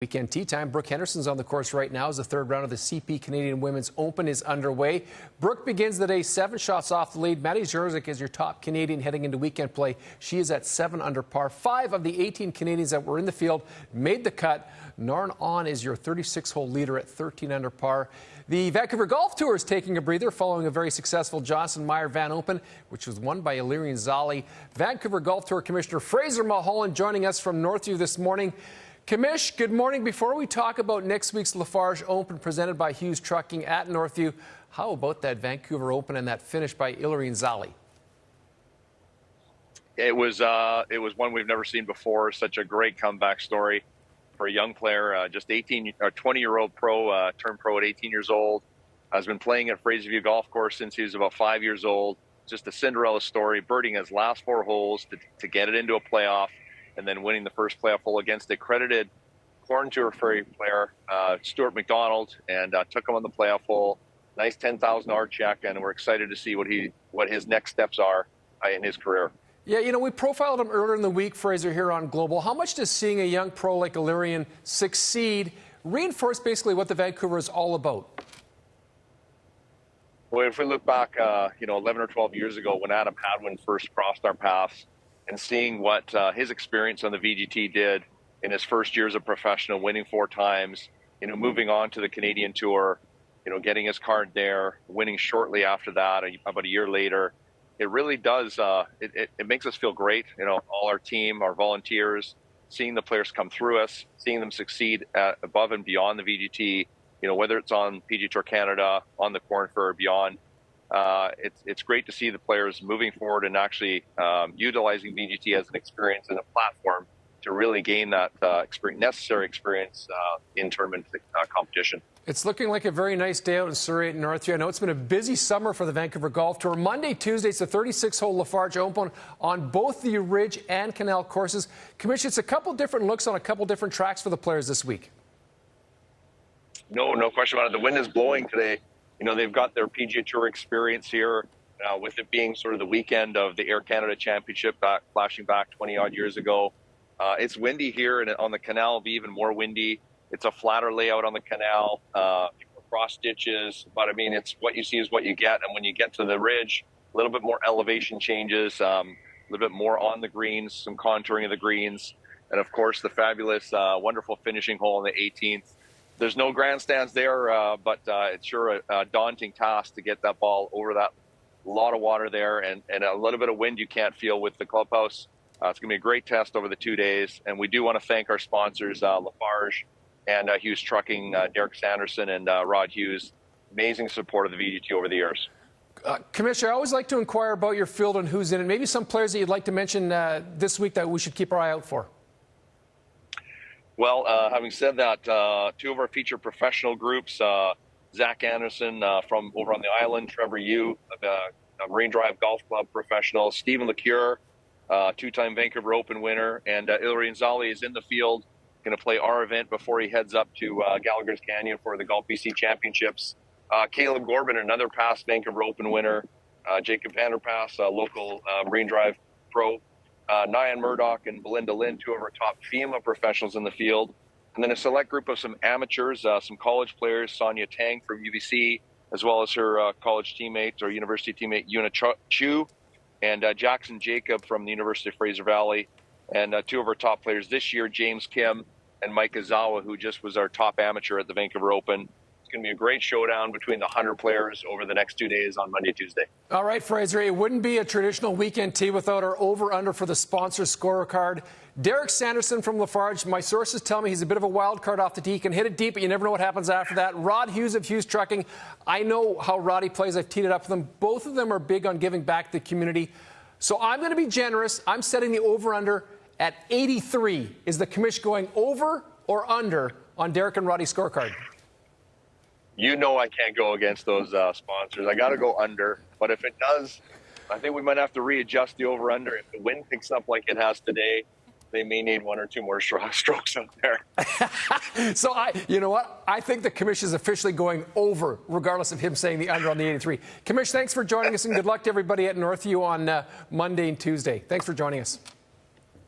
Weekend tea time. Brooke Henderson's on the course right now as the third round of the CP Canadian Women's Open is underway. Brooke begins the day 7 shots off the lead. Maddie Zorzik is your top Canadian heading into weekend play. She is at 7 under par. 5 of the 18 Canadians that were in the field made the cut. Narn On is your 36-hole leader at 13 under par. The Vancouver Golf Tour is taking a breather following a very successful Johnson Meyer Van Open, which was won by Illyrian Zali. Vancouver Golf Tour Commissioner Fraser Mulholland joining us from Northview this morning. Commish, good morning. Before we talk about next week's Lafarge Open presented by Hughes Trucking at Northview, how about that Vancouver Open and that finish by Illyrian Zali? It was one we've never seen before. Such a great comeback story for a young player, just 20-year-old pro, turned pro at 18 years old. Has been playing at Fraser View Golf Course since he was about 5 years old. Just a Cinderella story, birding his last 4 holes to get it into a playoff, and then winning the first playoff hole against accredited Corn Tour Ferry player, Stuart McDonald, and took him on the playoff hole. Nice $10,000 check, and we're excited to see what his next steps are in his career. Yeah, you know, we profiled him earlier in the week, Fraser, here on Global. How much does seeing a young pro like Illyrian succeed reinforce basically what the Vancouver is all about? Well, if we look back, 11 or 12 years ago when Adam Hadwin first crossed our paths, and seeing what his experience on the VGT did in his first year as a professional, winning 4 times, moving on to the Canadian Tour, getting his card there, winning shortly after that, about a year later, it really does, it makes us feel great, all our team, our volunteers, seeing the players come through us, seeing them succeed above and beyond the VGT, whether it's on PGA Tour Canada, on the Corn Ferry, beyond. It's great to see the players moving forward and actually utilizing VGT as an experience and a platform to really gain that necessary experience in tournament competition. It's looking like a very nice day out in Surrey at Northview. I know it's been a busy summer for the Vancouver Golf Tour. Monday, Tuesday, it's the 36-hole Lafarge Open on both the Ridge and Canal courses. Commissioner, it's a couple different looks on a couple different tracks for the players this week. No question about it. The wind is blowing today. They've got their PGA Tour experience here, with it being sort of the weekend of the Air Canada Championship, flashing back 20-odd years ago. It's windy here, and on the canal it'll be even more windy. It's a flatter layout on the canal, cross ditches, but I mean, it's what you see is what you get. And when you get to the Ridge, a little bit more elevation changes, a little bit more on the greens, some contouring of the greens, and of course the fabulous, wonderful finishing hole on the 18th. There's no grandstands there, but it's sure a daunting task to get that ball over that. A lot of water there and a little bit of wind you can't feel with the clubhouse. It's going to be a great test over the 2 days. And we do want to thank our sponsors, Lafarge and Hughes Trucking, Derek Sanderson and Rod Hughes. Amazing support of the VGT over the years. Commissioner, I always like to inquire about your field and who's in it. Maybe some players that you'd like to mention this week that we should keep our eye out for. Well, having said that, 2 of our featured professional groups, Zach Anderson from over on the island, Trevor Yu, a Marine Drive Golf Club professional, Stephen LeCure, 2-time Vancouver Open winner, and Illyrian Zali is in the field, going to play our event before he heads up to Gallagher's Canyon for the Golf BC Championships. Caleb Corbin, another past Vancouver Open winner, Jacob Vanderpass, a local Marine Drive pro, Nyan Murdoch and Belinda Lynn, 2 of our top female professionals in the field. And then a select group of some amateurs, some college players, Sonia Tang from UBC, as well as her college teammate or university teammate, Yuna Chu, and Jackson Jacob from the University of Fraser Valley. And 2 of our top players this year, James Kim and Mike Azawa, who just was our top amateur at the Vancouver Open. It's going to be a great showdown between the 100 players over the next 2 days on Monday, Tuesday. All right, Fraser, it wouldn't be a traditional weekend tee without our over-under for the sponsor scorecard. Derek Sanderson from Lafarge, my sources tell me he's a bit of a wild card off the tee. He can hit it deep, but you never know what happens after that. Rod Hughes of Hughes Trucking, I know how Roddy plays. I've teed it up for them. Both of them are big on giving back to the community. So I'm going to be generous. I'm setting the over-under at 83. Is the commission going over or under on Derek and Roddy's scorecard? I can't go against those sponsors. I got to go under. But if it does, I think we might have to readjust the over-under. If the wind picks up like it has today, they may need 1 or 2 more strokes out there. So, you know what? I think the commission is officially going over, regardless of him saying the under on the 83. Commission, thanks for joining us, and good luck to everybody at Northview on Monday and Tuesday. Thanks for joining us.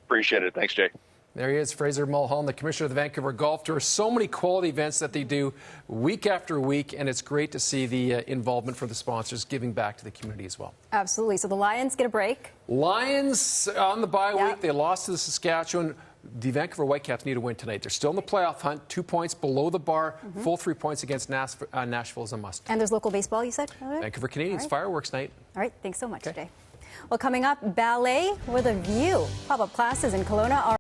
Appreciate it. Thanks, Jay. There he is, Fraser Mulholland, the commissioner of the Vancouver Golf Tour. So many quality events that they do week after week, and it's great to see the involvement from the sponsors giving back to the community as well. Absolutely. So the Lions get a break. Lions on the bye Yep. week. They lost to the Saskatchewan. The Vancouver Whitecaps need a win tonight. They're still in the playoff hunt, 2 points below the bar. Full 3 points against Nashville is a must. And there's local baseball, you said? Vancouver Canadians, All right. fireworks night. All right. Thanks so much, Okay. Jay. Well, coming up, ballet with a view. Pop-up classes in Kelowna are